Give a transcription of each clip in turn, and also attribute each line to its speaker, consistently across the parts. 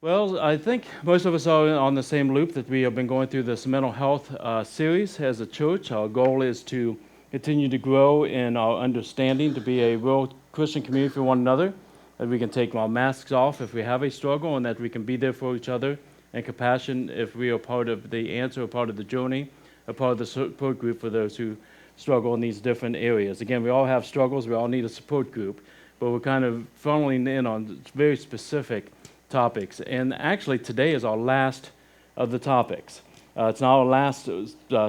Speaker 1: Well, I think most of us are on the same loop that we have been going through this mental health series as a church. Our goal is to continue to grow in our understanding, to be a real Christian community for one another, that we can take our masks off if we have a struggle, and that we can be there for each other and compassion if we are part of the answer, a part of the journey, a part of the support group for those who struggle in these different areas. Again, we all have struggles, we all need a support group, but we're kind of funneling in on very specific topics. And actually, today is our last of the topics. It's now our last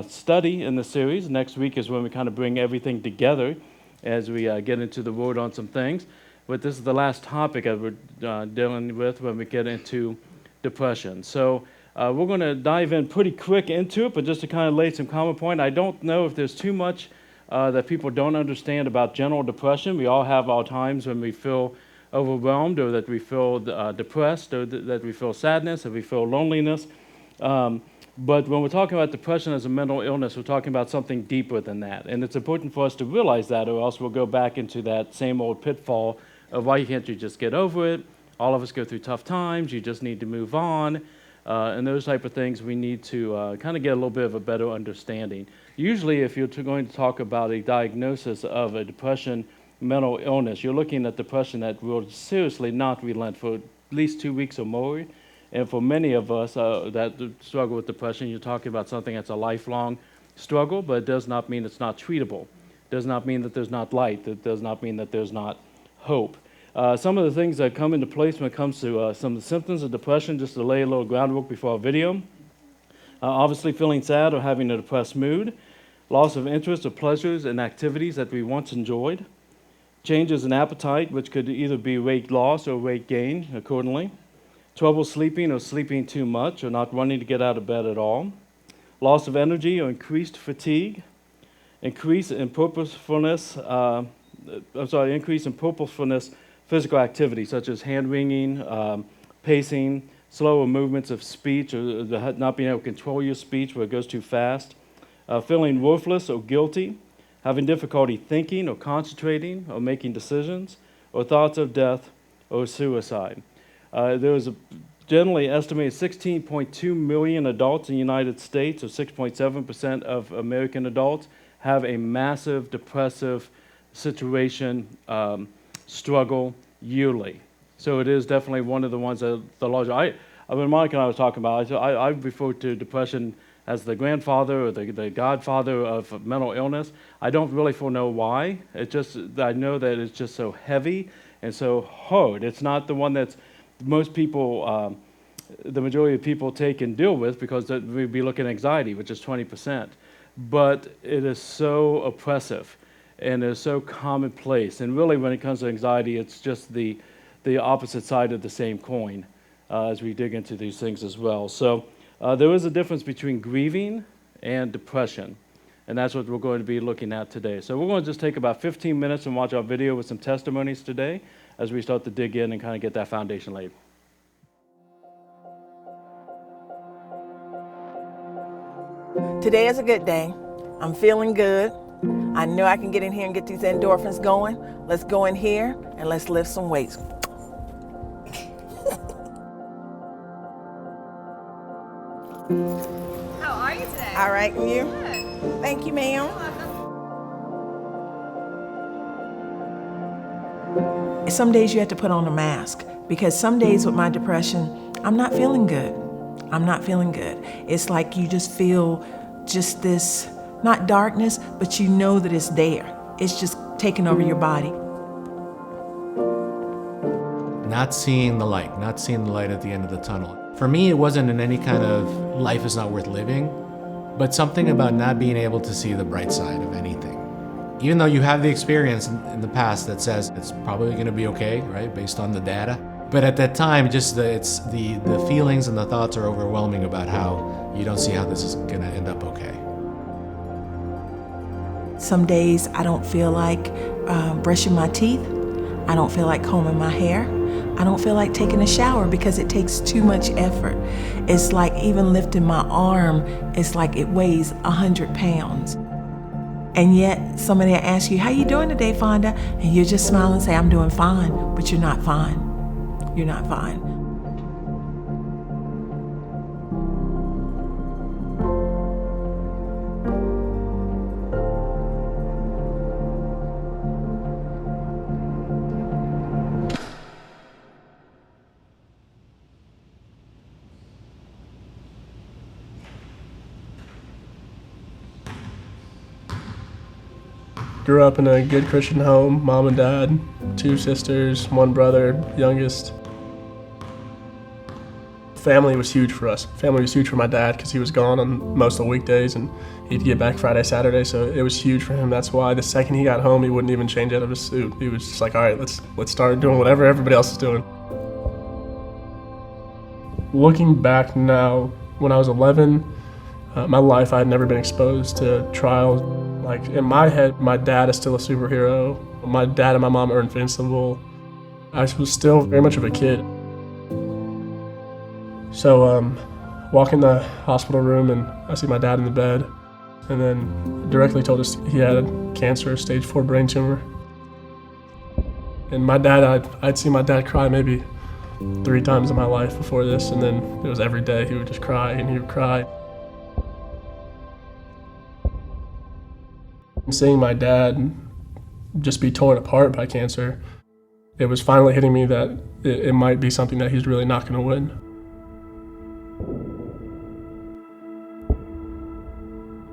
Speaker 1: study in the series. Next week is when we kind of bring everything together as we get into the Word on some things. But this is the last topic that we're dealing with when we get into depression. So we're going to dive in pretty quick into it, but just to kind of lay some common point, I don't know if there's too much that people don't understand about general depression. We all have our times when we feel overwhelmed, or that we feel depressed, or that we feel sadness, or we feel loneliness. But when we're talking about depression as a mental illness, we're talking about something deeper than that. And it's important for us to realize that, or else we'll go back into that same old pitfall of why can't you just get over it? All of us go through tough times. You just need to move on. And those type of things, we need to kind of get a little bit of a better understanding. Usually, if you're going to talk about a diagnosis of a depression mental illness, you're looking at depression that will seriously not relent for at least 2 weeks or more. And for many of us that struggle with depression, you're talking about something that's a lifelong struggle, but it does not mean it's not treatable. It does not mean that there's not light. It does not mean that there's not hope. Some of the things that come into place when it comes to some of the symptoms of depression, just to lay a little groundwork before our video. Obviously feeling sad or having a depressed mood, loss of interest or pleasures in activities that we once enjoyed, changes in appetite, which could either be weight loss or weight gain accordingly, trouble sleeping or sleeping too much or not wanting to get out of bed at all, loss of energy or increased fatigue, increase in purposefulness physical activity such as hand wringing, pacing, slower movements of speech, or not being able to control your speech where it goes too fast, feeling worthless or guilty, having difficulty thinking or concentrating or making decisions, or thoughts of death or suicide. There is a generally estimated 16.2 million adults in the United States, or 6.7% of American adults, have a massive depressive situation, struggle yearly. So it is definitely one of the ones that the larger. When Monica and I was talking about, I refer to depression as the grandfather or the godfather of mental illness. I don't really know why. It's just I know that it's just so heavy and so hard. It's not the one that's most people, the majority of people take and deal with, because we'd be looking at anxiety, which is 20%. But it is so oppressive and it's so commonplace. And really, when it comes to anxiety, it's just the opposite side of the same coin as we dig into these things as well. So there is a difference between grieving and depression, and that's what we're going to be looking at today. So we're going to just take about 15 minutes and watch our video with some testimonies today as we start to dig in and kind of get that foundation laid.
Speaker 2: Today is a good day. I'm feeling good. I know I can get in here and get these endorphins going. Let's go in here and let's lift some weights.
Speaker 3: How are you today?
Speaker 2: All right, and you?
Speaker 3: Good.
Speaker 2: Thank you, ma'am. Some days you have to put on a mask, because some days with my depression, I'm not feeling good. I'm not feeling good. It's like you just feel just this, not darkness, but you know that it's there. It's just taking over your body.
Speaker 4: Not seeing the light at the end of the tunnel. For me, it wasn't in any kind of life is not worth living, but something about not being able to see the bright side of anything. Even though you have the experience in the past that says it's probably going to be okay, right, based on the data. But at that time, just the feelings and the thoughts are overwhelming about how you don't see how this is going to end up okay.
Speaker 2: Some days I don't feel like brushing my teeth. I don't feel like combing my hair. I don't feel like taking a shower because it takes too much effort. It's like even lifting my arm, it's like it weighs 100 pounds. And yet somebody asks you, how you doing today, Fonda? And you just smile and say, I'm doing fine, but you're not fine. You're not fine.
Speaker 3: Grew up in a good Christian home, mom and dad, 2 sisters, 1 brother, youngest. Family was huge for us. Family was huge for my dad because he was gone on most of the weekdays and he'd get back Friday, Saturday, so it was huge for him. That's why the second he got home, he wouldn't even change out of his suit. He was just like, all right, let's start doing whatever everybody else is doing. Looking back now, when I was 11, my life, I had never been exposed to trials. Like in my head, my dad is still a superhero. My dad and my mom are invincible. I was still very much of a kid. So walk in the hospital room and I see my dad in the bed, and then directly told us he had cancer, stage 4 brain tumor. And my dad, I'd seen my dad cry maybe 3 times in my life before this, and then it was every day he would just cry and he would cry. And seeing my dad just be torn apart by cancer, it was finally hitting me that it might be something that he's really not going to win.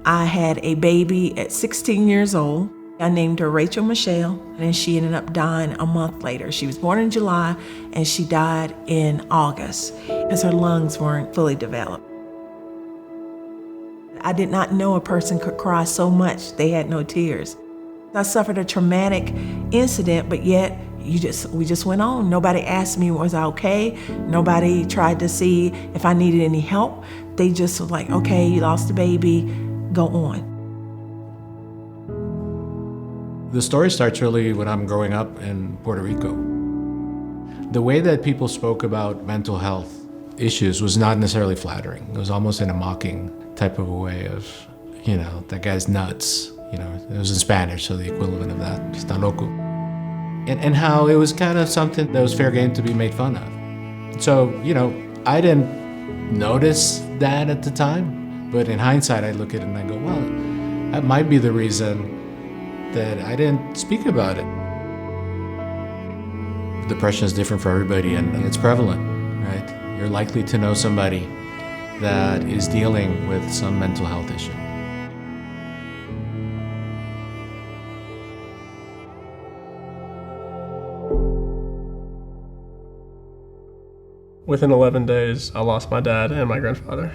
Speaker 2: I had a baby at 16 years old. I named her Rachel Michelle, and she ended up dying a month later. She was born in July, and she died in August because her lungs weren't fully developed. I did not know a person could cry so much they had no tears. I suffered a traumatic incident, but yet we just went on. Nobody asked me, was I okay? Nobody tried to see if I needed any help. They just were like, okay, you lost a baby, go on.
Speaker 4: The story starts really when I'm growing up in Puerto Rico. The way that people spoke about mental health issues was not necessarily flattering. It was almost in a mocking type of a way of, that guy's nuts. It was in Spanish, so the equivalent of that, está loco. And how it was kind of something that was fair game to be made fun of. So, I didn't notice that at the time, but in hindsight, I look at it and I go, well, that might be the reason that I didn't speak about it. Depression is different for everybody, and it's prevalent, right? You're likely to know somebody that is dealing with some mental health issue.
Speaker 3: Within 11 days, I lost my dad and my grandfather.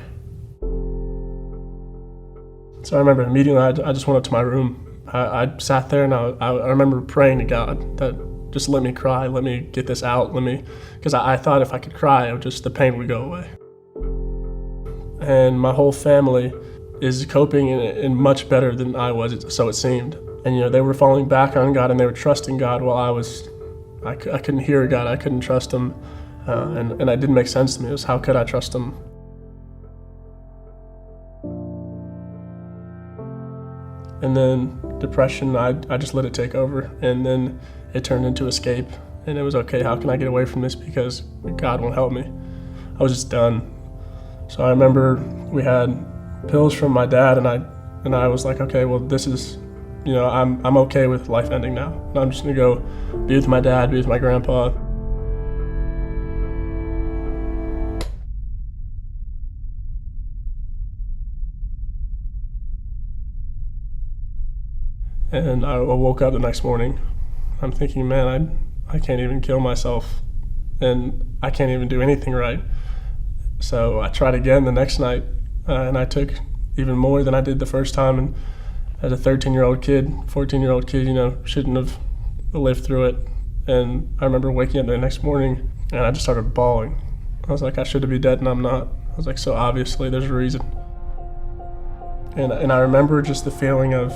Speaker 3: So I remember immediately I just went up to my room. I sat there and I remember praying to God that just let me cry, let me get this out, because I thought if I could cry, the pain would go away. And my whole family is coping in much better than I was, so it seemed. And they were falling back on God and they were trusting God while I couldn't hear God, I couldn't trust Him, and it didn't make sense to me. It was, how could I trust Him? And then depression, I just let it take over, and then it turned into escape, and it was okay, how can I get away from this because God won't help me? I was just done. So I remember we had pills from my dad, and I was like, okay, well this is, I'm okay with life ending now. And I'm just gonna go be with my dad, be with my grandpa. And I woke up the next morning. I'm thinking, man, I can't even kill myself, and I can't even do anything right. So I tried again the next night, and I took even more than I did the first time. And as a 13-year-old kid, 14-year-old kid, shouldn't have lived through it. And I remember waking up the next morning, and I just started bawling. I was like, I should be dead, and I'm not. I was like, so obviously there's a reason. And I remember just the feeling of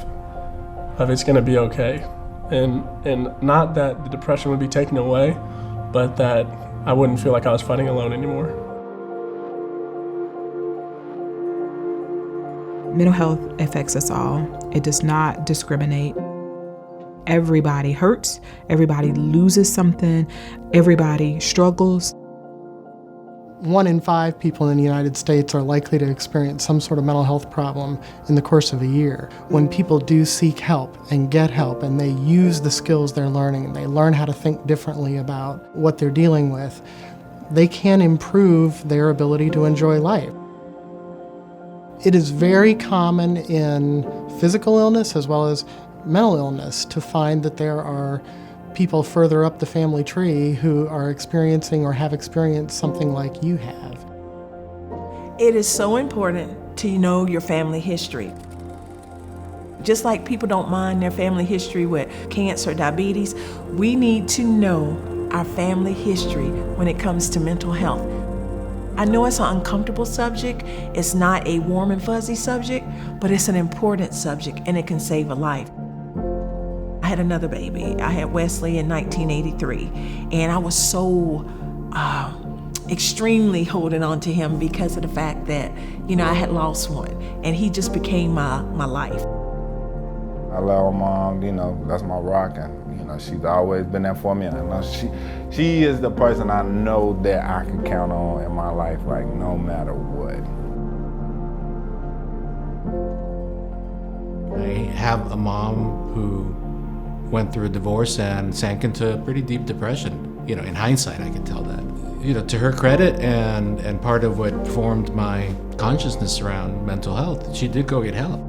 Speaker 3: it's gonna be okay. And not that the depression would be taken away, but that I wouldn't feel like I was fighting alone anymore.
Speaker 5: Mental health affects us all. It does not discriminate. Everybody hurts, everybody loses something, everybody struggles.
Speaker 6: 1 in 5 people in the United States are likely to experience some sort of mental health problem in the course of a year. When people do seek help and get help and they use the skills they're learning and they learn how to think differently about what they're dealing with, they can improve their ability to enjoy life. It is very common in physical illness as well as mental illness to find that there are people further up the family tree who are experiencing or have experienced something like you have.
Speaker 2: It is so important to know your family history. Just like people don't mind their family history with cancer, diabetes, we need to know our family history when it comes to mental health. I know it's an uncomfortable subject, it's not a warm and fuzzy subject, but it's an important subject and it can save a life. I had another baby. I had Wesley in 1983, and I was so extremely holding on to him because of the fact that, I had lost one, and he just became my life.
Speaker 7: I love my mom, that's my rock, and she's always been there for me, and I know she is the person I know that I can count on in my life, like no matter what.
Speaker 4: I have a mom who went through a divorce and sank into a pretty deep depression. In hindsight, I can tell that. To her credit, and part of what formed my consciousness around mental health, she did go get help.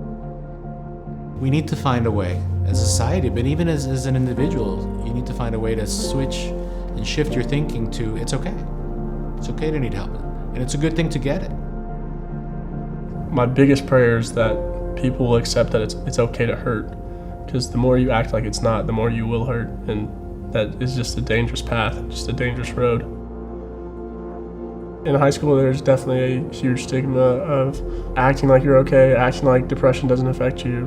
Speaker 4: We need to find a way as a society, but even as an individual, you need to find a way to switch and shift your thinking to it's okay. It's okay to need help, and it's a good thing to get it.
Speaker 3: My biggest prayer is that people will accept that it's okay to hurt, because the more you act like it's not, the more you will hurt, and that is just a dangerous path, just a dangerous road. In high school, there's definitely a huge stigma of acting like you're okay, acting like depression doesn't affect you.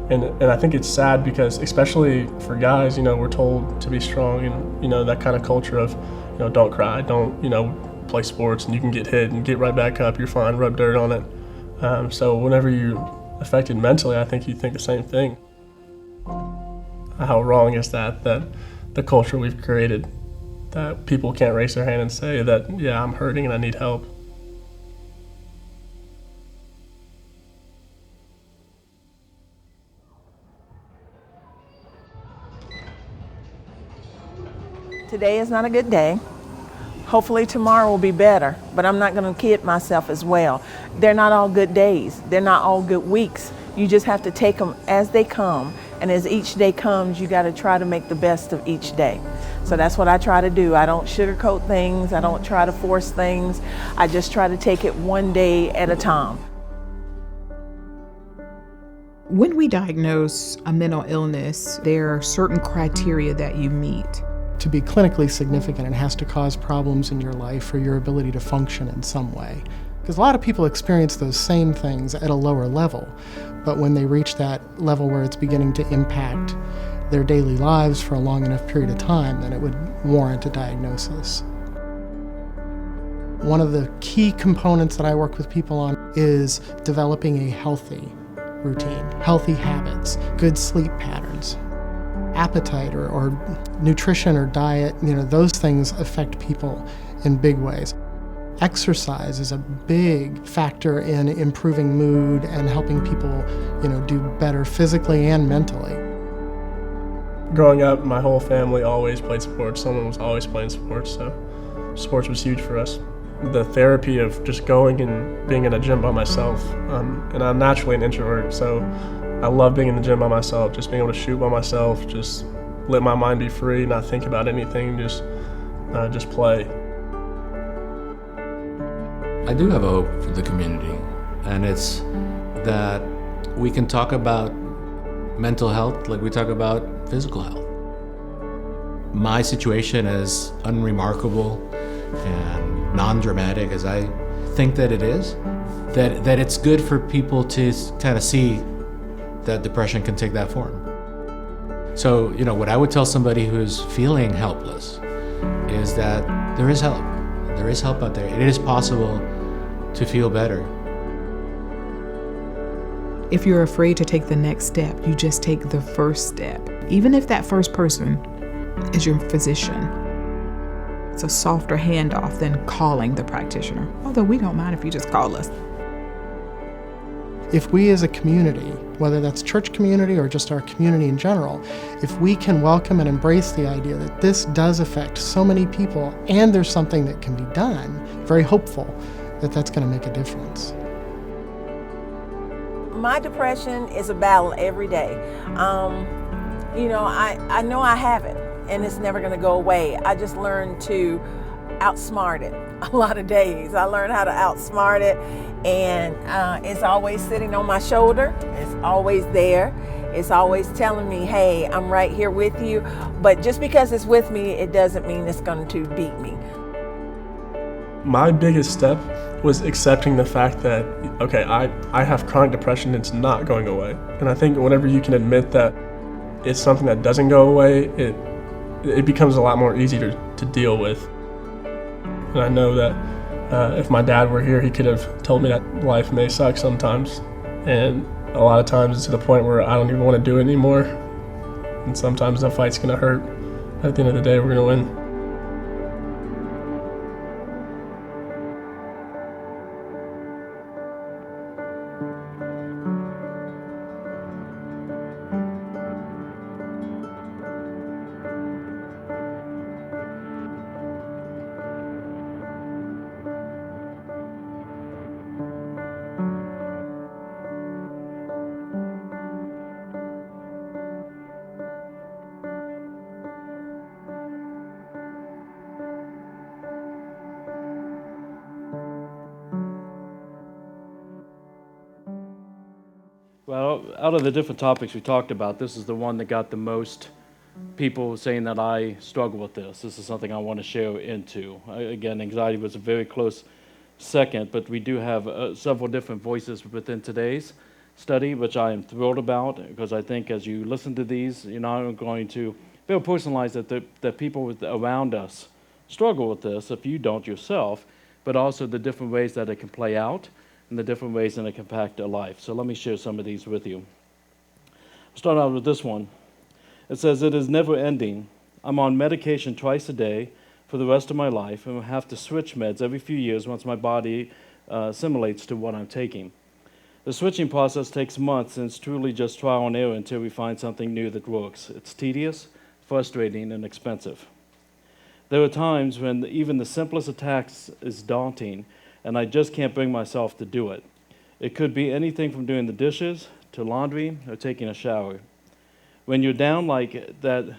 Speaker 3: And I think it's sad because, especially for guys, we're told to be strong, and, that kind of culture of, don't cry, don't, play sports, and you can get hit and get right back up, you're fine, rub dirt on it. So whenever you're affected mentally, I think you think the same thing. How wrong is that the culture we've created, that people can't raise their hand and say that, yeah, I'm hurting and I need help.
Speaker 2: Today is not a good day. Hopefully tomorrow will be better, but I'm not going to kid myself as well. They're not all good days. They're not all good weeks. You just have to take them as they come, and as each day comes, you got to try to make the best of each day. So that's what I try to do. I don't sugarcoat things. I don't try to force things. I just try to take it one day at a time.
Speaker 5: When we diagnose a mental illness, there are certain criteria that you meet.
Speaker 6: To be clinically significant, it has to cause problems in your life or your ability to function in some way. Because a lot of people experience those same things at a lower level, but when they reach that level where it's beginning to impact their daily lives for a long enough period of time, then it would warrant a diagnosis. One of the key components that I work with people on is developing a healthy routine, healthy habits, good sleep patterns. Appetite or nutrition or diet, those things affect people in big ways. Exercise is a big factor in improving mood and helping people, do better physically and mentally.
Speaker 3: Growing up, my whole family always played sports. Someone was always playing sports, so sports was huge for us. The therapy of just going and being in a gym by myself, and I'm naturally an introvert, so I love being in the gym by myself, just being able to shoot by myself, just let my mind be free, not think about anything, just play.
Speaker 4: I do have a hope for the community, and it's that we can talk about mental health like we talk about physical health. My situation is unremarkable and non-dramatic as I think that it is, that it's good for people to kind of see that depression can take that form. So, what I would tell somebody who's feeling helpless is that there is help. There is help out there. It is possible to feel better.
Speaker 5: If you're afraid to take the next step, you just take the first step. Even if that first person is your physician, it's a softer handoff than calling the practitioner. Although we don't mind if you just call us.
Speaker 6: If we as a community, whether that's church community or just our community in general, if we can welcome and embrace the idea that this does affect so many people and there's something that can be done, very hopeful that that's going to make a difference.
Speaker 2: My depression is a battle every day. I know I have it, and it's never going to go away. I just learned to outsmart it a lot of days. I learned how to outsmart it, and it's always sitting on my shoulder. It's always there. It's always telling me, hey, I'm right here with you. But just because it's with me, it doesn't mean it's going to beat me.
Speaker 3: My biggest step was accepting the fact that, okay, I have chronic depression, it's not going away. And I think whenever you can admit that it's something that doesn't go away, it becomes a lot more easier to deal with. And I know that if my dad were here, he could have told me that life may suck sometimes. And a lot of times it's to the point where I don't even want to do it anymore. And sometimes the fight's going to hurt. At the end of the day, we're going to win.
Speaker 1: Well, out of the different topics we talked about, this is the one that got the most people saying that I struggle with this. This is something I want to share into. Again, anxiety was a very close second, but we do have several different voices within today's study, which I am thrilled about, because I think as you listen to these, you're not going to be able to personalize that people around us struggle with this, if you don't yourself, but also the different ways that it can play out and the different ways that it can impact a life. So let me share some of these with you. I'll start out with this one. It says, it is never ending. I'm on medication twice a day for the rest of my life, and will have to switch meds every few years once my body assimilates to what I'm taking. The switching process takes months, and it's truly just trial and error until we find something new that works. It's tedious, frustrating, and expensive. There are times when even the simplest of tasks is daunting, and I just can't bring myself to do it. It could be anything from doing the dishes to laundry or taking a shower. When you're down like that,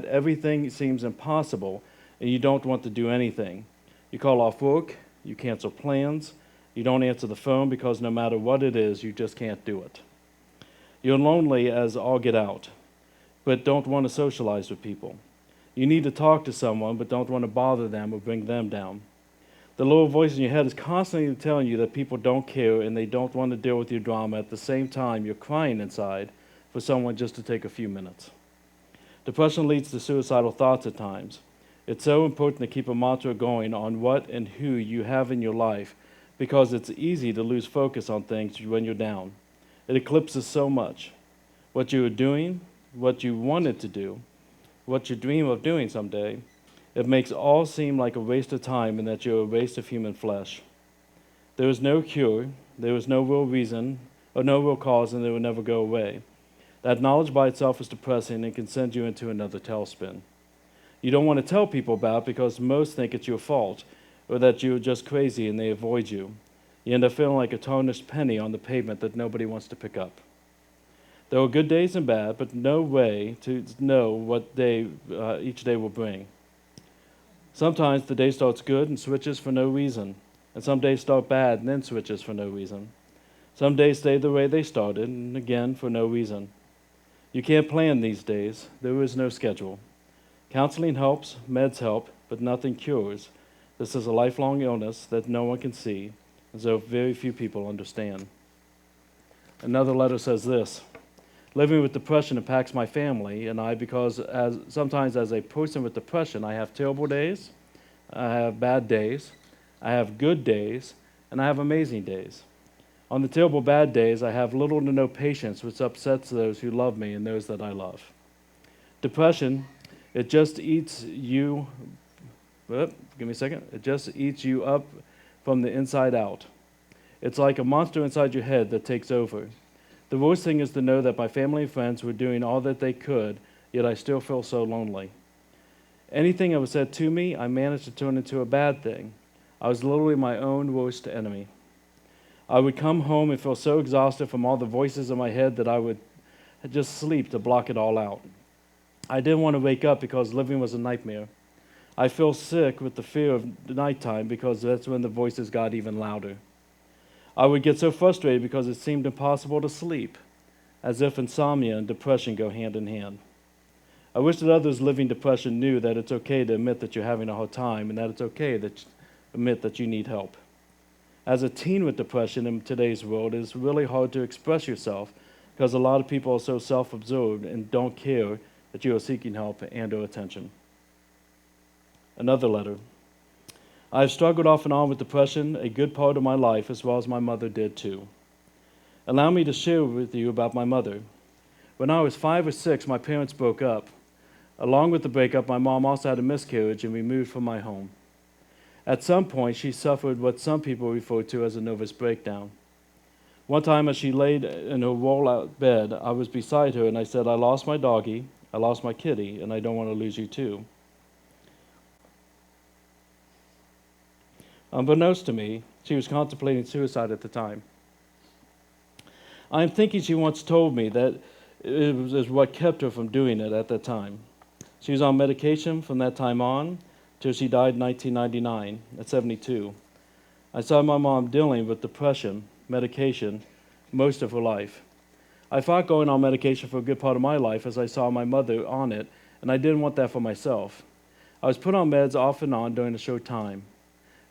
Speaker 1: everything seems impossible, and you don't want to do anything. You call off work, you cancel plans, you don't answer the phone because no matter what it is, you just can't do it. You're lonely as all get out, but don't want to socialize with people. You need to talk to someone, but don't want to bother them or bring them down. The little voice in your head is constantly telling you that people don't care and they don't want to deal with your drama. At the same time, you're crying inside for someone just to take a few minutes. Depression leads to suicidal thoughts at times. It's so important to keep a mantra going on what and who you have in your life, because it's easy to lose focus on things when you're down. It eclipses so much. What you are doing, what you wanted to do, what you dream of doing someday. It makes all seem like a waste of time and that you're a waste of human flesh. There is no cure, there is no real reason, or no real cause, and they will never go away. That knowledge by itself is depressing and can send you into another tailspin. You don't want to tell people about it because most think it's your fault, or that you're just crazy and they avoid you. You end up feeling like a tarnished penny on the pavement that nobody wants to pick up. There are good days and bad, but no way to know what day each day will bring. Sometimes the day starts good and switches for no reason, and some days start bad and then switches for no reason. Some days stay the way they started, and again for no reason. You can't plan these days. There is no schedule. Counseling helps, meds help, but nothing cures. This is a lifelong illness that no one can see, and so very few people understand. Another letter says this: living with depression impacts my family and I because sometimes as a person with depression, I have terrible days, I have bad days, I have good days, and I have amazing days. On the terrible bad days, I have little to no patience, which upsets those who love me and those that I love. Depression, it just eats you, it just eats you up from the inside out. It's like a monster inside your head that takes over. The worst thing is to know that my family and friends were doing all that they could, yet I still feel so lonely. Anything that was said to me, I managed to turn into a bad thing. I was literally my own worst enemy. I would come home and feel so exhausted from all the voices in my head that I would just sleep to block it all out. I didn't want to wake up because living was a nightmare. I feel sick with the fear of nighttime because that's when the voices got even louder. I would get so frustrated because it seemed impossible to sleep, as if insomnia and depression go hand in hand. I wish that others living depression knew that it's okay to admit that you're having a hard time and that it's okay to admit that you need help. As a teen with depression in today's world, it's really hard to express yourself because a lot of people are so self-absorbed and don't care that you are seeking help and or attention. Another letter. I have struggled off and on with depression a good part of my life, as well as my mother did too. Allow me to share with you about my mother. When I was 5 or 6, my parents broke up. Along with the breakup, my mom also had a miscarriage and we moved from my home. At some point, she suffered what some people refer to as a nervous breakdown. One time as she laid in her roll-out bed, I was beside her and I said, "I lost my doggie, I lost my kitty, and I don't want to lose you too." Unbeknownst to me, she was contemplating suicide at the time. I am thinking she once told me that it was what kept her from doing it at that time. She was on medication from that time on till she died in 1999 at 72. I saw my mom dealing with depression, medication, most of her life. I fought going on medication for a good part of my life as I saw my mother on it, and I didn't want that for myself. I was put on meds off and on during a short time.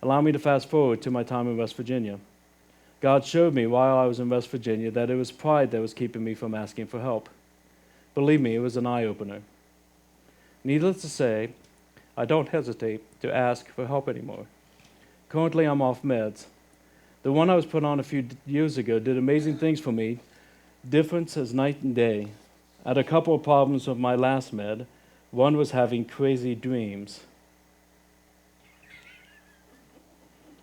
Speaker 1: Allow me to fast forward to my time in West Virginia. God showed me while I was in West Virginia that it was pride that was keeping me from asking for help. Believe me, it was an eye-opener. Needless to say, I don't hesitate to ask for help anymore. Currently, I'm off meds. The one I was put on a few years ago did amazing things for me, difference as night and day. I had a couple of problems with my last med. One was having crazy dreams.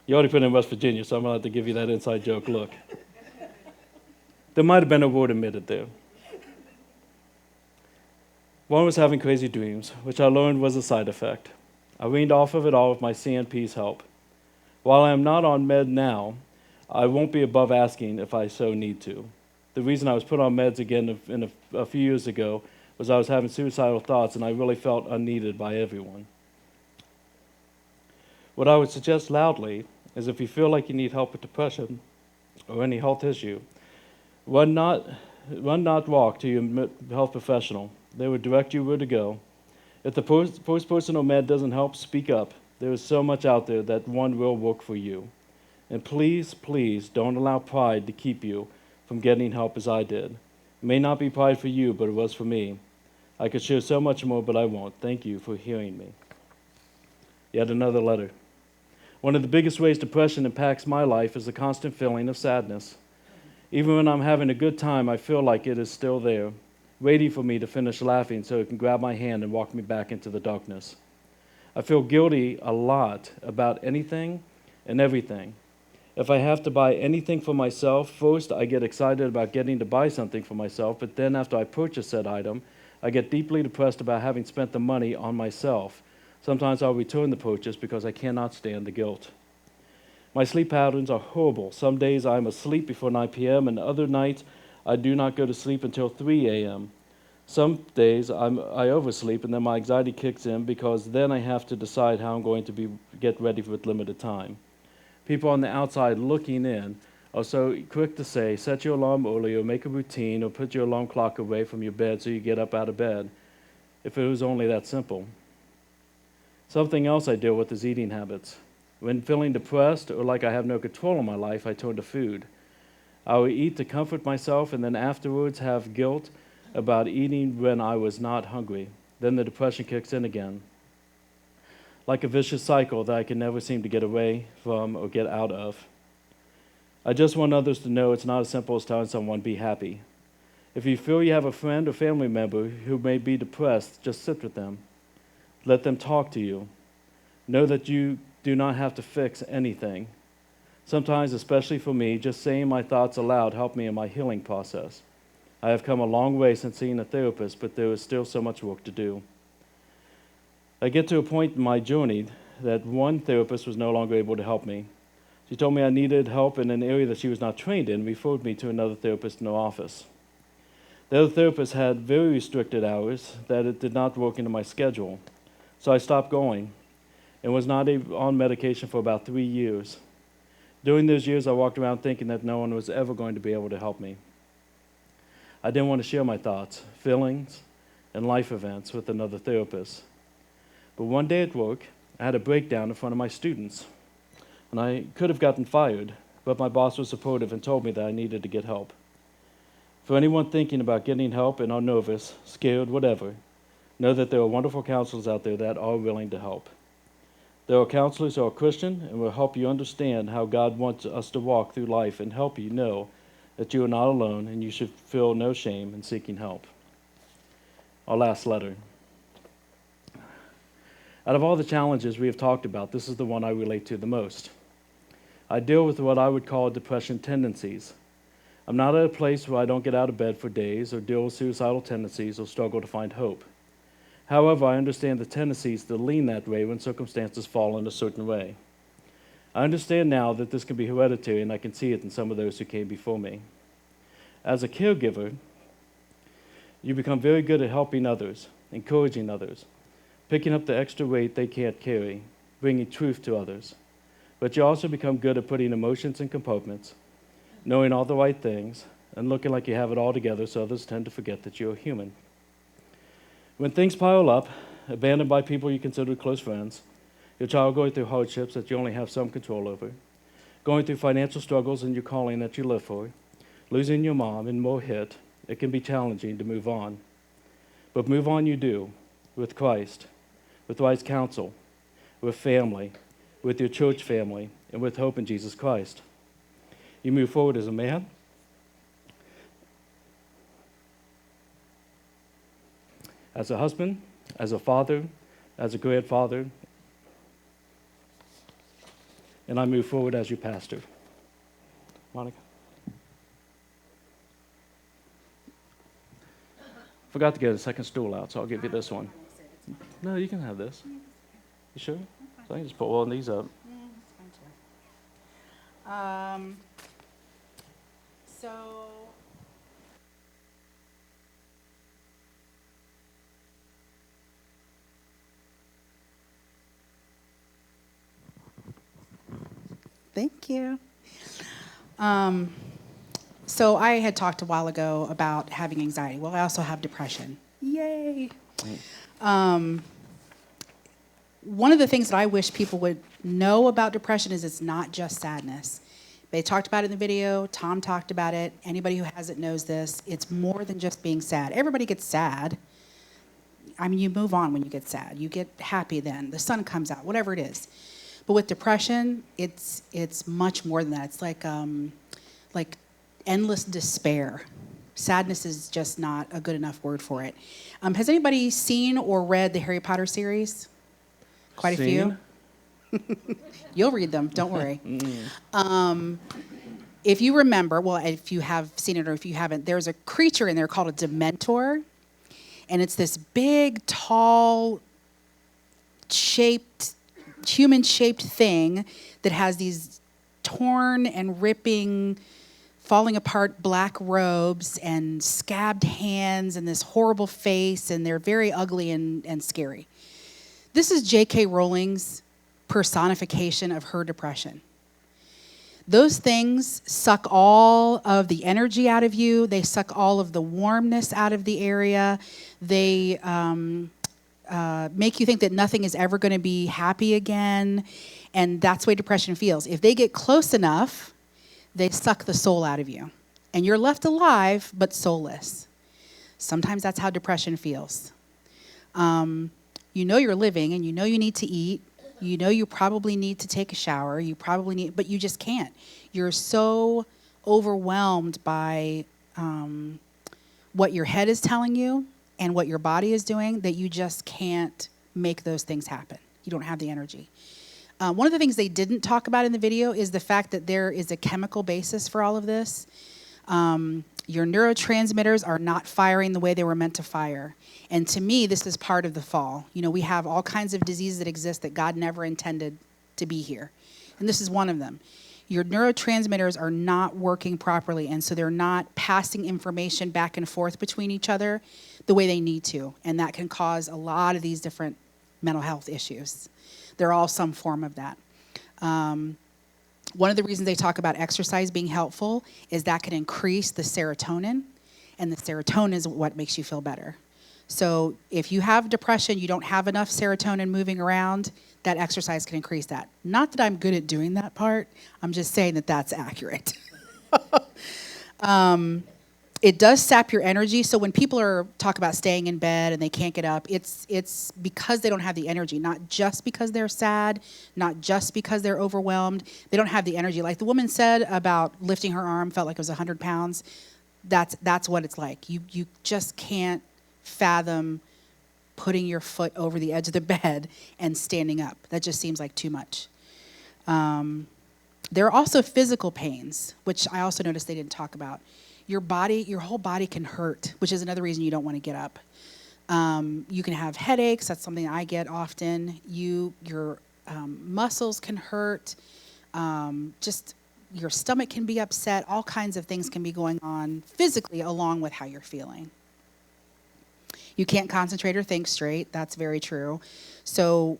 Speaker 1: You already put in West Virginia, so I'm going to have to give you that inside joke look. There might have been a word omitted there. One was having crazy dreams, which I learned was a side effect. I weaned off of it all with my CNP's help. While I am not on med now, I won't be above asking if I so need to. The reason I was put on meds again a few years ago was I was having suicidal thoughts and I really felt unneeded by everyone. What I would suggest loudly is if you feel like you need help with depression or any health issue, run not walk to your health professional. They will direct you where to go. If the first person on med doesn't help, speak up. There is so much out there that one will work for you. And please, please don't allow pride to keep you from getting help as I did. It may not be pride for you, but it was for me. I could share so much more, but I won't. Thank you for hearing me. Yet another letter. One of the biggest ways depression impacts my life is the constant feeling of sadness. Even when I'm having a good time, I feel like it is still there, waiting for me to finish laughing so it can grab my hand and walk me back into the darkness. I feel guilty a lot about anything and everything. If I have to buy anything for myself, first I get excited about getting to buy something for myself, but then after I purchase said item, I get deeply depressed about having spent the money on myself. Sometimes I'll return the purchase because I cannot stand the guilt. My sleep patterns are horrible. Some days I'm asleep before 9 p.m. and other nights I do not go to sleep until 3 a.m. Some days I oversleep and then my anxiety kicks in because then I have to decide how I'm going to get ready with limited time. People on the outside looking in are so quick to say, set your alarm early or make a routine or put your alarm clock away from your bed so you get up out of bed. If it was only that simple. Something else I deal with is eating habits. When feeling depressed or like I have no control in my life, I turn to food. I will eat to comfort myself and then afterwards have guilt about eating when I was not hungry. Then the depression kicks in again. Like a vicious cycle that I can never seem to get away from or get out of. I just want others to know it's not as simple as telling someone, be happy. If you feel you have a friend or family member who may be depressed, just sit with them. Let them talk to you. Know that you do not have to fix anything. Sometimes, especially for me, just saying my thoughts aloud helped me in my healing process. I have come a long way since seeing a therapist, but there is still so much work to do. I get to a point in my journey that one therapist was no longer able to help me. She told me I needed help in an area that she was not trained in and referred me to another therapist in her office. The other therapist had very restricted hours that it did not work into my schedule, so I stopped going and was not on medication for about 3 years. During those years, I walked around thinking that no one was ever going to be able to help me. I didn't want to share my thoughts, feelings, and life events with another therapist. But one day at work, I had a breakdown in front of my students, and I could have gotten fired, but my boss was supportive and told me that I needed to get help. For anyone thinking about getting help and are nervous, scared, whatever, know that there are wonderful counselors out there that are willing to help. There are counselors who are Christian and will help you understand how God wants us to walk through life and help you know that you are not alone and you should feel no shame in seeking help. Our last letter. Out of all the challenges we have talked about, this is the one I relate to the most. I deal with what I would call depression tendencies. I'm not at a place where I don't get out of bed for days or deal with suicidal tendencies or struggle to find hope. However, I understand the tendencies to lean that way when circumstances fall in a certain way. I understand now that this can be hereditary, and I can see it in some of those who came before me. As a caregiver, you become very good at helping others, encouraging others, picking up the extra weight they can't carry, bringing truth to others. But you also become good at putting emotions in compartments, knowing all the right things, and looking like you have it all together so others tend to forget that you're human. When things pile up, abandoned by people you consider close friends, your child going through hardships that you only have some control over, going through financial struggles in your calling that you live for, losing your mom and more hit, it can be challenging to move on. But move on you do, with Christ, with wise counsel, with family, with your church family, and with hope in Jesus Christ. You move forward as a man, as a husband, as a father, as a grandfather, and I move forward as your pastor. Monica? Forgot to get a second stool out, so I'll give you this one. No, you can have this. You sure? So I can just put one of these up.
Speaker 8: Thank you. So I had talked a while ago about having anxiety. Well, I also have depression. Yay. One of the things that I wish people would know about depression is it's not just sadness. They talked about it in the video. Tom talked about it. Anybody who has it knows this. It's more than just being sad. Everybody gets sad. I mean, you move on when you get sad. You get happy then. The sun comes out, whatever it is. But with depression, it's much more than that. It's like endless despair. Sadness is just not a good enough word for it. Has anybody seen or read the Harry Potter series? Quite a few? You'll read them, don't worry. If you remember, well, if you have seen it or if you haven't, there's a creature in there called a Dementor. And it's this big, tall, human-shaped thing that has these torn and ripping, falling apart black robes and scabbed hands and this horrible face, and they're very ugly and scary. This is J.K. Rowling's personification of her depression. Those things suck all of the energy out of you. They suck all of the warmness out of the area. They make you think that nothing is ever going to be happy again. And that's the way depression feels. If they get close enough, they suck the soul out of you. And you're left alive, but soulless. Sometimes that's how depression feels. You know you're living, and you know you need to eat. You know you probably need to take a shower. But you just can't. You're so overwhelmed by what your head is telling you and what your body is doing that you just can't make those things happen. You don't have the energy. One of the things they didn't talk about in the video is the fact that there is a chemical basis for all of this. Your neurotransmitters are not firing the way they were meant to fire. And to me, this is part of the fall. You know, we have all kinds of diseases that exist that God never intended to be here. And this is one of them. your neurotransmitters are not working properly, and so they're not passing information back and forth between each other the way they need to, and that can cause a lot of these different mental health issues. They're all some form of that. One of the reasons they talk about exercise being helpful is that can increase the serotonin, and the serotonin is what makes you feel better. So if you have depression, you don't have enough serotonin moving around, that exercise can increase that. Not that I'm good at doing that part, I'm just saying that that's accurate. It does sap your energy, so when people talk about staying in bed and they can't get up, it's because they don't have the energy, not just because they're sad, not just because they're overwhelmed. They don't have the energy. Like the woman said about lifting her arm, felt like it was 100 pounds. That's what it's like. You just can't fathom putting your foot over the edge of the bed and standing up. That just seems like too much. There are also physical pains, which I also noticed they didn't talk about. Your whole body can hurt, which is another reason you don't want to get up. You can have headaches. That's something I get often. Your muscles can hurt. Just your stomach can be upset. All kinds of things can be going on physically along with how you're feeling. You can't concentrate or think straight. That's very true. So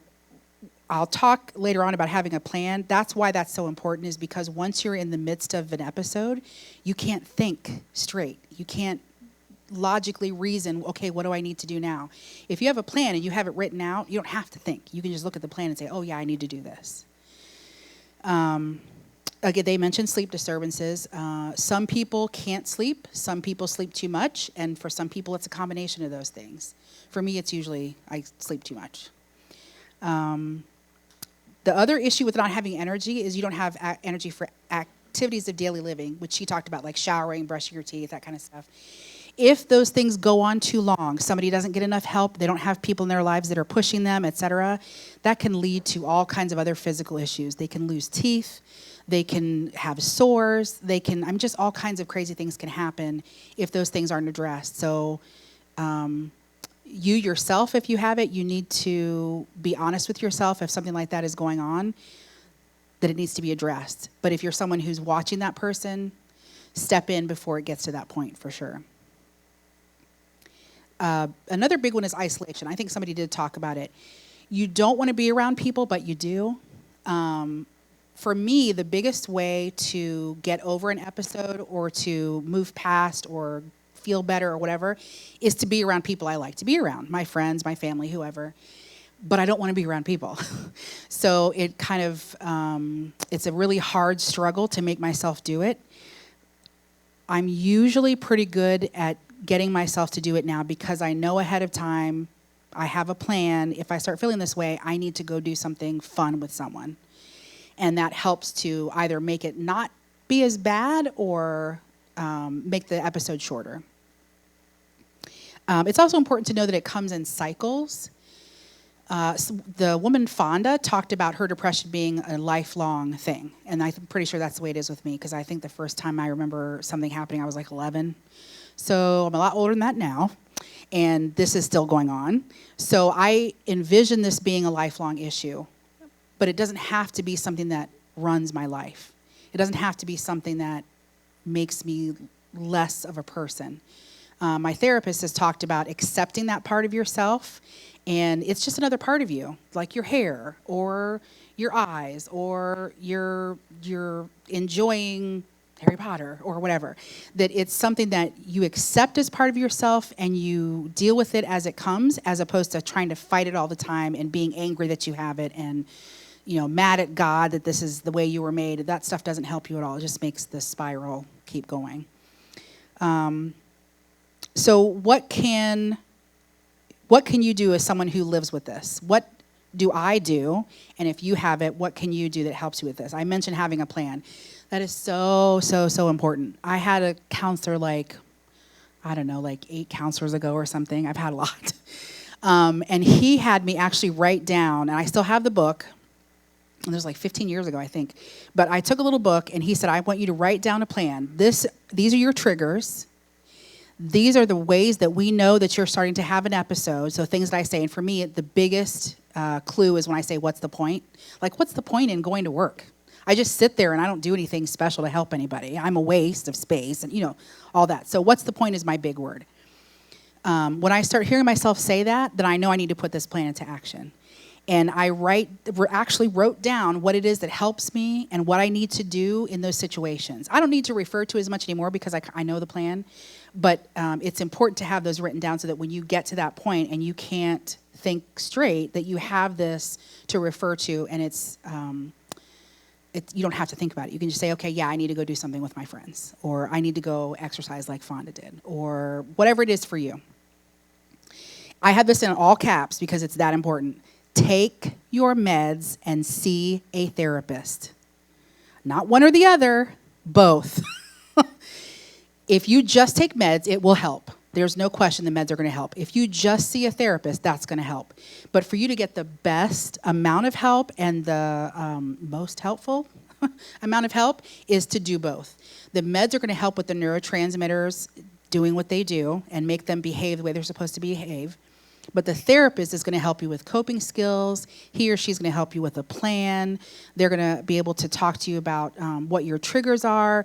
Speaker 8: I'll talk later on about having a plan. That's why that's so important, is because once you're in the midst of an episode, you can't think straight. You can't logically reason, okay, what do I need to do now? If you have a plan and you have it written out, you don't have to think. You can just look at the plan and say, oh yeah, I need to do this. Again, they mentioned sleep disturbances. Some people can't sleep. Some people sleep too much. And for some people, it's a combination of those things. For me, it's usually I sleep too much. The other issue with not having energy is you don't have energy for activities of daily living, which she talked about, like showering, brushing your teeth, that kind of stuff. If those things go on too long, somebody doesn't get enough help, they don't have people in their lives that are pushing them, etc., that can lead to all kinds of other physical issues. They can lose teeth. They can have sores. Just all kinds of crazy things can happen if those things aren't addressed. So you yourself, if you have it, you need to be honest with yourself if something like that is going on, that it needs to be addressed. But if you're someone who's watching that person, step in before it gets to that point, for sure. Another big one is isolation. I think somebody did talk about it. You don't want to be around people, but you do. For me, the biggest way to get over an episode or to move past or feel better or whatever is to be around people I like to be around, my friends, my family, whoever. But I don't want to be around people. So it kind of, it's a really hard struggle to make myself do it. I'm usually pretty good at getting myself to do it now because I know ahead of time, I have a plan. If I start feeling this way, I need to go do something fun with someone. And that helps to either make it not be as bad or make the episode shorter. It's also important to know that it comes in cycles. So the woman Fonda talked about her depression being a lifelong thing. And I'm pretty sure that's the way it is with me, because I think the first time I remember something happening, I was like 11. So I'm a lot older than that now. And this is still going on. So I envision this being a lifelong issue. But it doesn't have to be something that runs my life. It doesn't have to be something that makes me less of a person. My therapist has talked about accepting that part of yourself, and it's just another part of you, like your hair or your eyes or you're enjoying Harry Potter or whatever. That it's something that you accept as part of yourself and you deal with it as it comes, as opposed to trying to fight it all the time and being angry that you have it and mad at God that this is the way you were made. That stuff doesn't help you at all. It just makes the spiral keep going. So what can you do as someone who lives with this? What do I do? And if you have it, what can you do that helps you with this? I mentioned having a plan. That is so, so, so important. I had a counselor like 8 counselors ago or something. I've had a lot. And he had me actually write down, and I still have the book. And it was like 15 years ago, I think. But I took a little book, and he said, I want you to write down a plan. These are your triggers. These are the ways that we know that you're starting to have an episode. So things that I say. And for me, the biggest clue is when I say, what's the point? Like, what's the point in going to work? I just sit there and I don't do anything special to help anybody. I'm a waste of space and, all that. So what's the point is my big word. When I start hearing myself say that, then I know I need to put this plan into action. And I actually wrote down what it is that helps me and what I need to do in those situations. I don't need to refer to it as much anymore because I know the plan, but it's important to have those written down so that when you get to that point and you can't think straight, that you have this to refer to, and you don't have to think about it. You can just say, okay, yeah, I need to go do something with my friends, or I need to go exercise like Fonda did, or whatever it is for you. I have this in all caps because it's that important. Take your meds and see a therapist. Not one or the other, both. If you just take meds, it will help. There's no question the meds are going to help. If you just see a therapist, that's going to help. But for you to get the best amount of help and the most helpful amount of help is to do both. The meds are going to help with the neurotransmitters doing what they do and make them behave the way they're supposed to behave. But the therapist is going to help you with coping skills. He or she's going to help you with a plan. They're going to be able to talk to you about what your triggers are,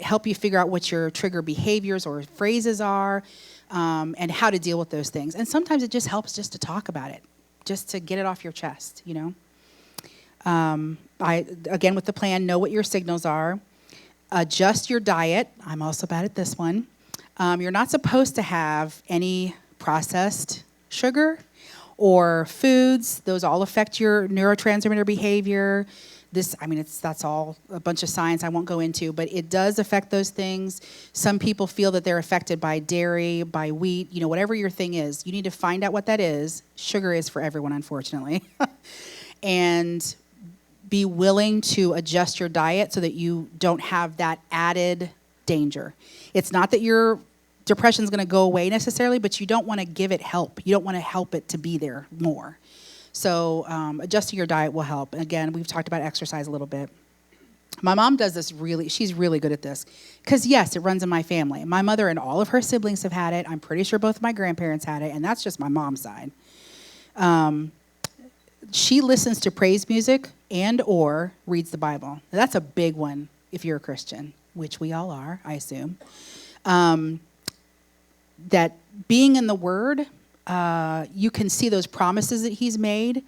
Speaker 8: help you figure out what your trigger behaviors or phrases are, and how to deal with those things. And sometimes it just helps just to talk about it, just to get it off your chest, Again, with the plan, know what your signals are. Adjust your diet. I'm also bad at this one. You're not supposed to have any processed sugar or foods. Those all affect your neurotransmitter behavior. That's all a bunch of science I won't go into, but it does affect those things. Some people feel that they're affected by dairy, by wheat, whatever your thing is. You need to find out what that is. Sugar is for everyone, unfortunately. And be willing to adjust your diet so that you don't have that added danger. It's not that your depression is going to go away necessarily, but you don't want to give it help. You don't want to help it to be there more. So adjusting your diet will help. Again, we've talked about exercise a little bit. My mom does this she's really good at this. Because yes, it runs in my family. My mother and all of her siblings have had it. I'm pretty sure both of my grandparents had it, and that's just my mom's side. She listens to praise music and or reads the Bible. Now, that's a big one if you're a Christian, which we all are, I assume. That being in the Word, you can see those promises that He's made,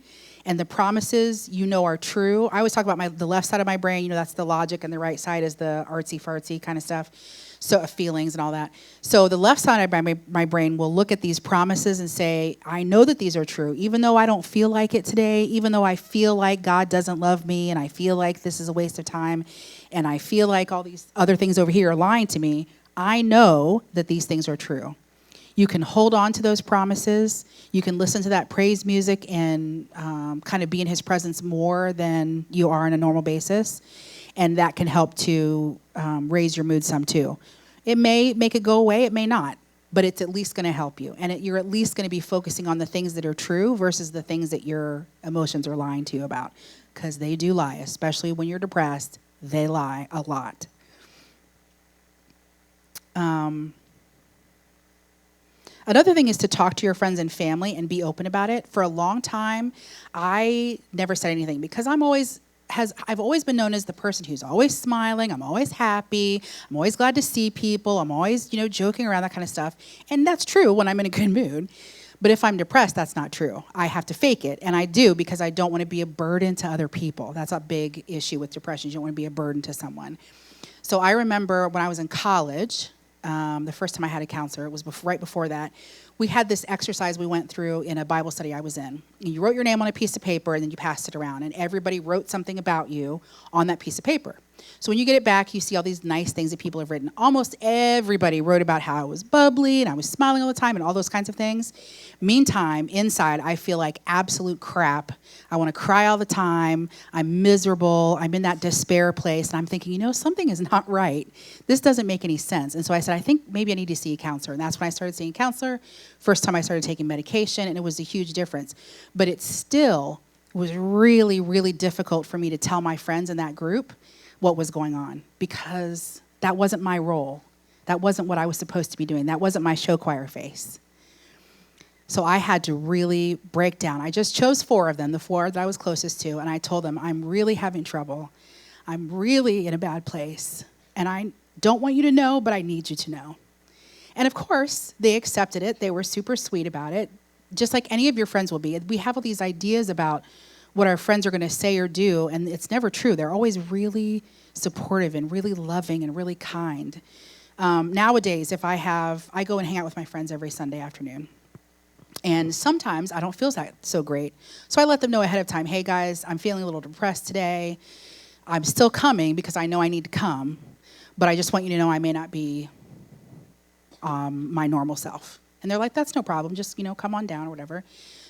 Speaker 8: and the promises are true. I always talk about the left side of my brain, that's the logic, and the right side is the artsy-fartsy kind of stuff, so feelings and all that. So the left side of my brain will look at these promises and say, I know that these are true, even though I don't feel like it today, even though I feel like God doesn't love me, and I feel like this is a waste of time, and I feel like all these other things over here are lying to me. I know that these things are true. You can hold on to those promises. You can listen to that praise music and kind of be in His presence more than you are on a normal basis. And that can help to raise your mood some too. It may make it go away, it may not, but it's at least going to help you. And you're at least going to be focusing on the things that are true versus the things that your emotions are lying to you about. Because they do lie, especially when you're depressed. They lie a lot. Another thing is to talk to your friends and family and be open about it. For a long time, I never said anything because I've always been known as the person who's always smiling. I'm always happy. I'm always glad to see people. I'm always, joking around, that kind of stuff. And that's true when I'm in a good mood. But if I'm depressed, that's not true. I have to fake it. And I do because I don't want to be a burden to other people. That's a big issue with depression. You don't want to be a burden to someone. So I remember when I was in college, the first time I had a counselor, it was right before that, we had this exercise we went through in a Bible study I was in. And you wrote your name on a piece of paper and then you passed it around. And everybody wrote something about you on that piece of paper. So when you get it back, you see all these nice things that people have written. Almost everybody wrote about how I was bubbly and I was smiling all the time and all those kinds of things. Meantime, inside, I feel like absolute crap. I want to cry all the time. I'm miserable. I'm in that despair place. And I'm thinking, something is not right. This doesn't make any sense. And so I said, I think maybe I need to see a counselor. And that's when I started seeing a counselor. First time I started taking medication, and it was a huge difference. But it still was really, really difficult for me to tell my friends in that group what was going on, because that wasn't my role. That wasn't what I was supposed to be doing. That wasn't my show choir face. So I had to really break down. I just chose 4 of them, the 4 that I was closest to, and I told them, I'm really having trouble. I'm really in a bad place. And I don't want you to know, but I need you to know. And of course, they accepted it. They were super sweet about it, just like any of your friends will be. We have all these ideas about what our friends are going to say or do, and it's never true. They're always really supportive and really loving and really kind. Nowadays, I go and hang out with my friends every Sunday afternoon. And sometimes I don't feel so great. So I let them know ahead of time, hey guys, I'm feeling a little depressed today. I'm still coming because I know I need to come, but I just want you to know I may not be my normal self. And they're like, that's no problem, just, come on down or whatever.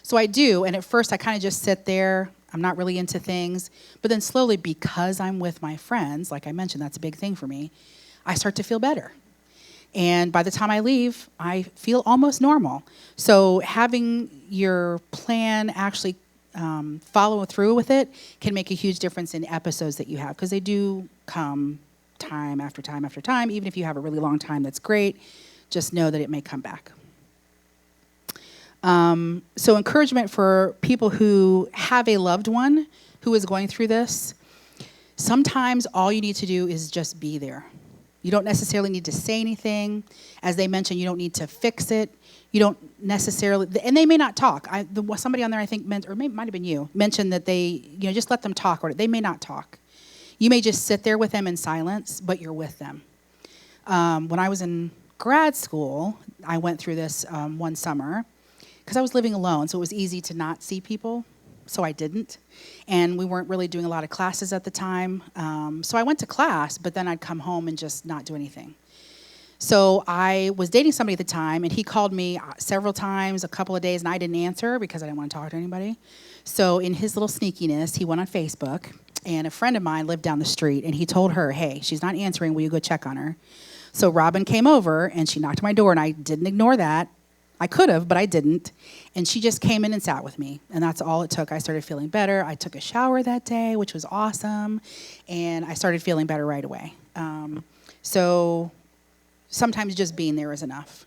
Speaker 8: So I do, and at first I kind of just sit there. I'm not really into things. But then slowly, because I'm with my friends, like I mentioned, that's a big thing for me, I start to feel better. And by the time I leave, I feel almost normal. So having your plan actually follow through with it can make a huge difference in episodes that you have, because they do come time after time after time. Even if you have a really long time, that's great. Just know that it may come back. So encouragement for people who have a loved one who is going through this. Sometimes all you need to do is just be there. You don't necessarily need to say anything. As they mentioned, you don't need to fix it. You don't necessarily, and they may not talk. Somebody on there, I think, might have been you, mentioned that they, just let them talk, or they may not talk. You may just sit there with them in silence, but you're with them. When I was in grad school, I went through this one summer because I was living alone, so it was easy to not see people. So I didn't. And we weren't really doing a lot of classes at the time. So I went to class, but then I'd come home and just not do anything. So I was dating somebody at the time, and he called me several times, a couple of days, and I didn't answer because I didn't want to talk to anybody. So in his little sneakiness, he went on Facebook, and a friend of mine lived down the street, and he told her, hey, she's not answering, will you go check on her? So Robin came over, and she knocked on my door, and I didn't ignore that. I could have, but I didn't. And she just came in and sat with me. And that's all it took. I started feeling better. I took a shower that day, which was awesome. And I started feeling better right away. So sometimes just being there is enough.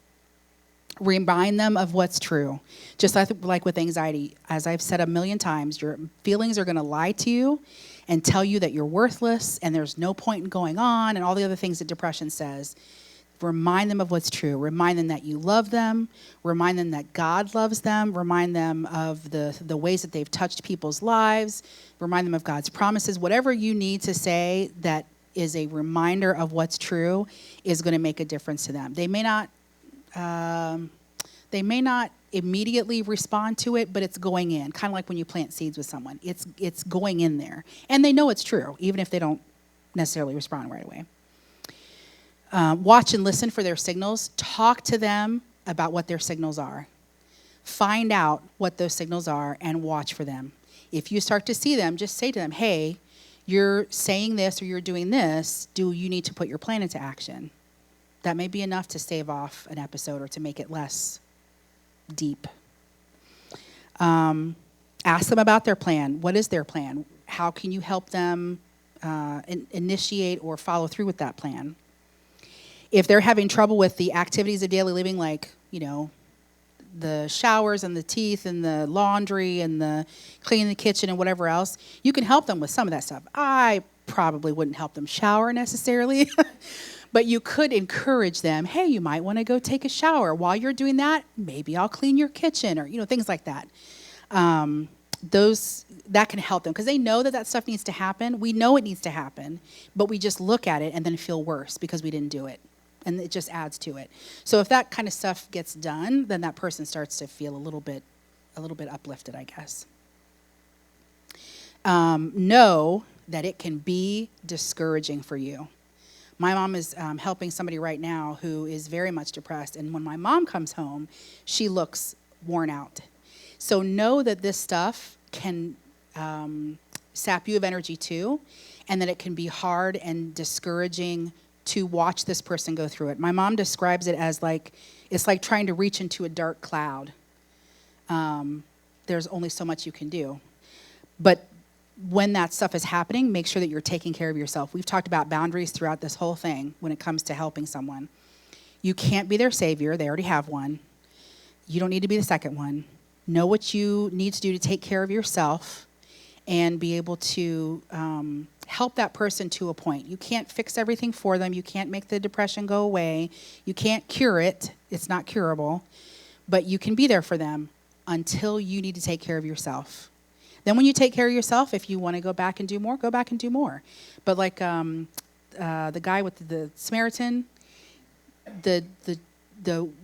Speaker 8: Remind them of what's true. Just like with anxiety, as I've said a million times, your feelings are going to lie to you and tell you that you're worthless and there's no point in going on and all the other things that depression says. Remind them of what's true. Remind them that you love them. Remind them that God loves them. Remind them of the ways that they've touched people's lives. Remind them of God's promises. Whatever you need to say that is a reminder of what's true is going to make a difference to them. They may not immediately respond to it, but it's going in. Kind of like when you plant seeds with someone. It's going in there. And they know it's true, even if they don't necessarily respond right away. Watch and listen for their signals. Talk to them about what their signals are. Find out what those signals are and watch for them. If you start to see them, just say to them, hey, you're saying this or you're doing this. Do you need to put your plan into action? That may be enough to stave off an episode or to make it less deep. Ask them about their plan. What is their plan? How can you help them initiate or follow through with that plan? If they're having trouble with the activities of daily living, like, the showers and the teeth and the laundry and the cleaning the kitchen and whatever else, you can help them with some of that stuff. I probably wouldn't help them shower necessarily, but you could encourage them, hey, you might want to go take a shower. While you're doing that, maybe I'll clean your kitchen or, things like that. That can help them because they know that stuff needs to happen. We know it needs to happen, but we just look at it and then feel worse because we didn't do it. And it just adds to it. So if that kind of stuff gets done, then that person starts to feel a little bit uplifted, I guess. Know that it can be discouraging for you. My mom is helping somebody right now who is very much depressed. And when my mom comes home, she looks worn out. So know that this stuff can sap you of energy too, and that it can be hard and discouraging to watch this person go through it. My mom describes it as it's like trying to reach into a dark cloud. There's only so much you can do. But when that stuff is happening, make sure that you're taking care of yourself. We've talked about boundaries throughout this whole thing when it comes to helping someone. You can't be their savior. They already have one. You don't need to be the second one. Know what you need to do to take care of yourself and be able to help that person to a point. You can't fix everything for them. You can't make the depression go away. You can't cure it. It's not curable. But you can be there for them until you need to take care of yourself. Then when you take care of yourself, if you want to go back and do more, go back and do more. But like the guy with the Samaritan,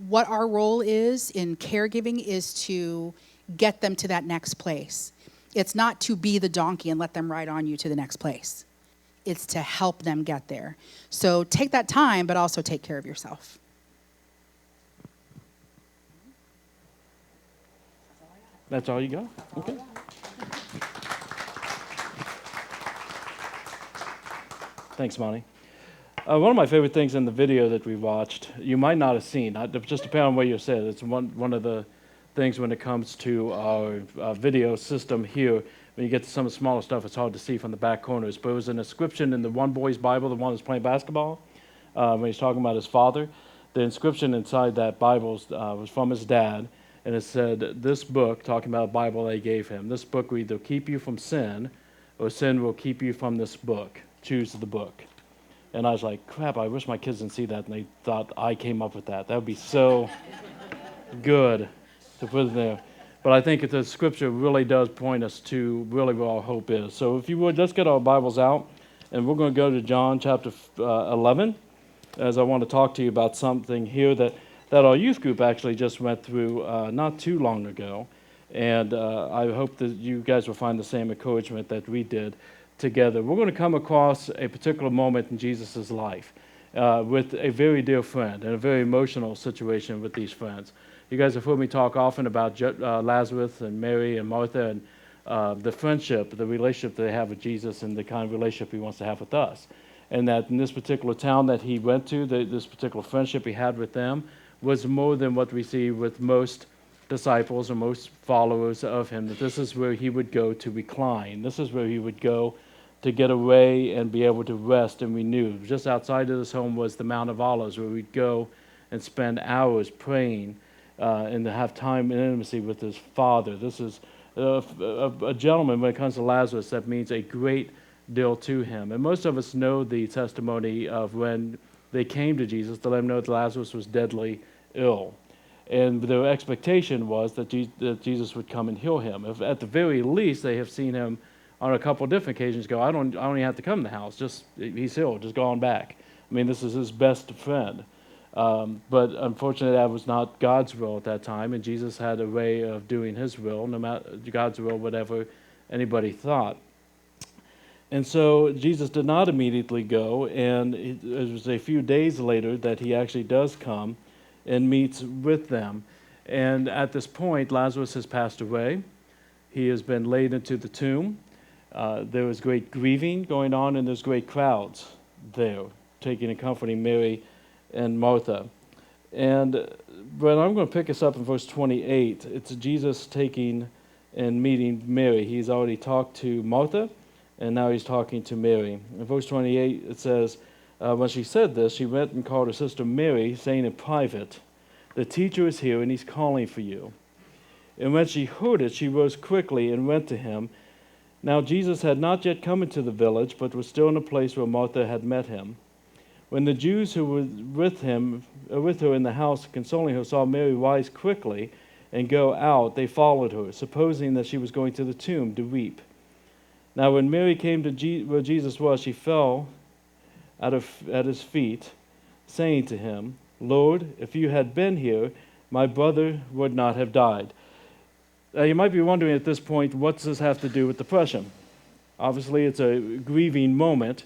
Speaker 8: what our role is in caregiving is to get them to that next place. It's not to be the donkey and let them ride on you to the next place. It's to help them get there. So take that time, but also take care of yourself.
Speaker 1: That's all you got? Okay. Thanks, Monty. One of my favorite things in the video that we watched, you might not have seen, just depending on what you said, it's one of the things when it comes to our video system here. When you get to some of the smaller stuff, it's hard to see from the back corners. But it was an inscription in the one boy's Bible, the one that's playing basketball, when he's talking about his father. The inscription inside that Bible was from his dad, and it said, this book, talking about a Bible they gave him, this book will either keep you from sin, or sin will keep you from this book. Choose the book. And I was like, crap, I wish my kids didn't see that, and they thought I came up with that. That would be so good to put in there. But I think the scripture really does point us to really where our hope is. So if you would, let's get our Bibles out, and we're going to go to John chapter 11, as I want to talk to you about something here that our youth group actually just went through not too long ago. And I hope that you guys will find the same encouragement that we did together. We're going to come across a particular moment in Jesus' life with a very dear friend and a very emotional situation with these friends. You guys have heard me talk often about Lazarus and Mary and Martha and the friendship, the relationship they have with Jesus and the kind of relationship he wants to have with us. And that in this particular town that he went to, this particular friendship he had with them was more than what we see with most disciples or most followers of him, that this is where he would go to recline. This is where he would go to get away and be able to rest and renew. Just outside of this home was the Mount of Olives, where we'd go and spend hours praying and to have time and intimacy with his Father. This is a gentleman, when it comes to Lazarus, that means a great deal to him. And most of us know the testimony of when they came to Jesus to let him know that Lazarus was deadly ill. And their expectation was that Jesus would come and heal him. If at the very least they have seen him on a couple of different occasions go, I don't even have to come to the house, just he's healed, just go on back. I mean, this is his best friend. But unfortunately, that was not God's will at that time, and Jesus had a way of doing his will, no matter God's will, whatever anybody thought. And so Jesus did not immediately go, and it was a few days later that he actually does come and meets with them. And at this point, Lazarus has passed away. He has been laid into the tomb. There was great grieving going on, and there's great crowds there, taking and comforting Mary and Martha. But I'm going to pick us up in verse 28. It's Jesus taking and meeting Mary. He's already talked to Martha, and now he's talking to Mary. In verse 28, it says, when she said this, she went and called her sister Mary, saying in private, the teacher is here, and he's calling for you. And when she heard it, she rose quickly and went to him. Now Jesus had not yet come into the village, but was still in the place where Martha had met him. When the Jews who were with her in the house, consoling her, saw Mary rise quickly and go out, they followed her, supposing that she was going to the tomb to weep. Now when Mary came to where Jesus was, she fell at his feet, saying to him, Lord, if you had been here, my brother would not have died. You might be wondering at this point, what does this have to do with depression? Obviously, it's a grieving moment,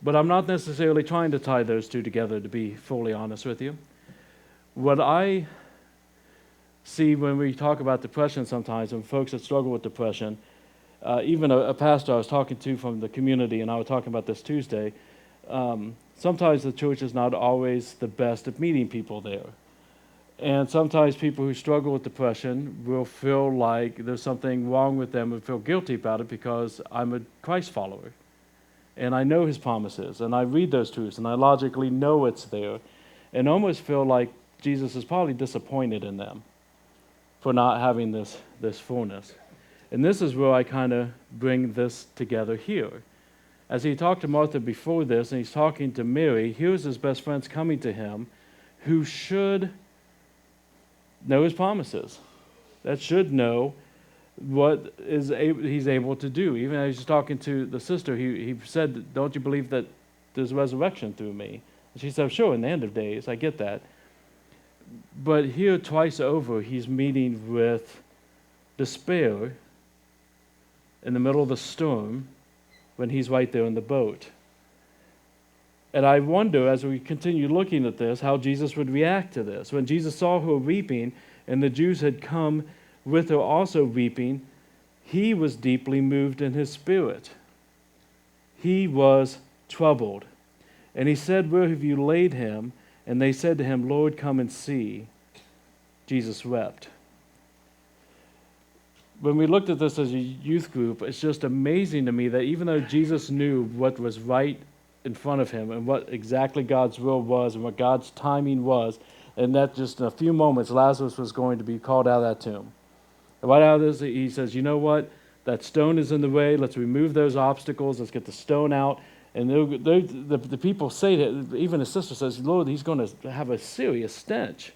Speaker 1: but I'm not necessarily trying to tie those two together, to be fully honest with you. What I see when we talk about depression sometimes, and folks that struggle with depression, even a pastor I was talking to from the community, and I was talking about this Tuesday, sometimes the church is not always the best at meeting people there. And sometimes people who struggle with depression will feel like there's something wrong with them and feel guilty about it because I'm a Christ follower. And I know his promises, and I read those truths, and I logically know it's there, and almost feel like Jesus is probably disappointed in them for not having this fullness. And this is where I kind of bring this together here. As he talked to Martha before this, and he's talking to Mary, here's his best friends coming to him who should know his promises, that should know what he's able to do. Even as he's talking to the sister, he said, don't you believe that there's resurrection through me? And she said, sure, in the end of days, I get that. But here, twice over, he's meeting with despair in the middle of the storm when he's right there in the boat. And I wonder, as we continue looking at this, how Jesus would react to this. When Jesus saw her weeping, and the Jews had come with her also weeping, he was deeply moved in his spirit. He was troubled. And he said, where have you laid him? And they said to him, Lord, come and see. Jesus wept. When we looked at this as a youth group, it's just amazing to me that even though Jesus knew what was right in front of him and what exactly God's will was and what God's timing was, and that just in a few moments Lazarus was going to be called out of that tomb. And right out of this, he says, you know what? That stone is in the way. Let's remove those obstacles. Let's get the stone out. And the people say that, even his sister says, Lord, he's going to have a serious stench.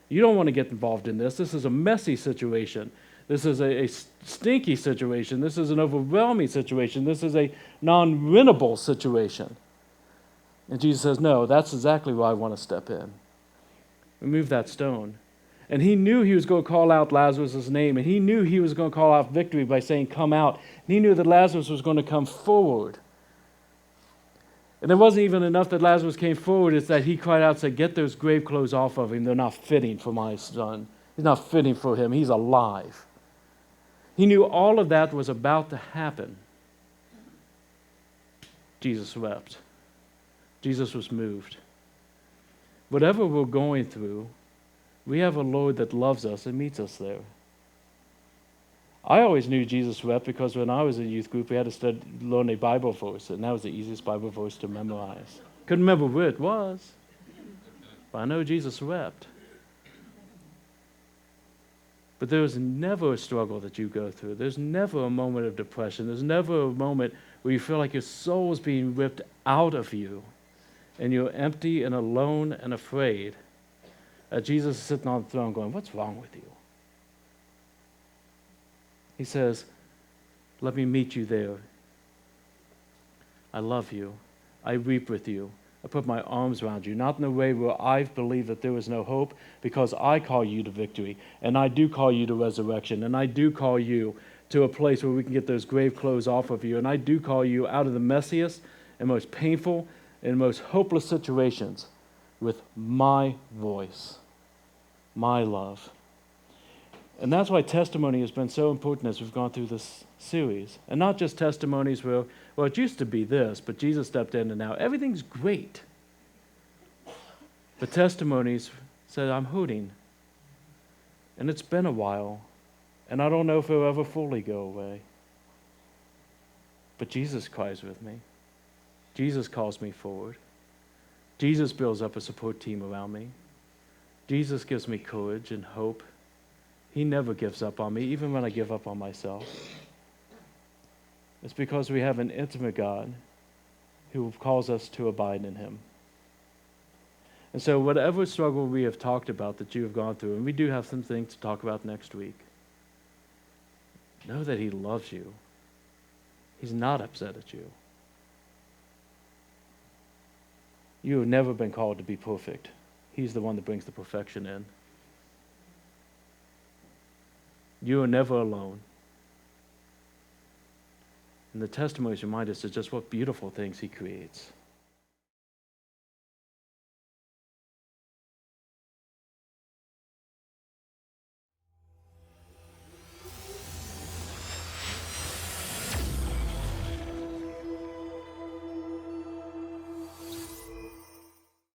Speaker 1: You don't want to get involved in this. This is a messy situation. This is a stinky situation. This is an overwhelming situation. This is a non-winnable situation. And Jesus says, no, that's exactly why I want to step in. Remove that stone. And he knew he was going to call out Lazarus' name, and he knew he was going to call out victory by saying, come out. And he knew that Lazarus was going to come forward. And it wasn't even enough that Lazarus came forward, it's that he cried out and said, get those grave clothes off of him. They're not fitting for my son. He's not fitting for him. He's alive. He knew all of that was about to happen. Jesus wept. Jesus was moved. Whatever we're going through, we have a Lord that loves us and meets us there. I always knew Jesus wept because when I was in youth group, we had to learn a Bible verse, and that was the easiest Bible verse to memorize. Couldn't remember where it was, but I know Jesus wept. But there is never a struggle that you go through. There's never a moment of depression. There's never a moment where you feel like your soul is being ripped out of you, and you're empty and alone and afraid. Jesus is sitting on the throne going, what's wrong with you? He says, let me meet you there. I love you. I weep with you. I put my arms around you, not in a way where I believe that there is no hope, because I call you to victory, and I do call you to resurrection, and I do call you to a place where we can get those grave clothes off of you, and I do call you out of the messiest and most painful and most hopeless situations with my voice, my love. And that's why testimony has been so important as we've gone through this series. And not just testimonies where, well, it used to be this, but Jesus stepped in and now everything's great. But testimonies said, I'm hurting. And it's been a while. And I don't know if it'll ever fully go away. But Jesus cries with me. Jesus calls me forward. Jesus builds up a support team around me. Jesus gives me courage and hope. He never gives up on me, even when I give up on myself. It's because we have an intimate God who calls us to abide in him. And so whatever struggle we have talked about that you have gone through, and we do have some things to talk about next week, know that he loves you. He's not upset at you. You have never been called to be perfect. He's the one that brings the perfection in. You are never alone. And the testimonies remind us of just what beautiful things he creates.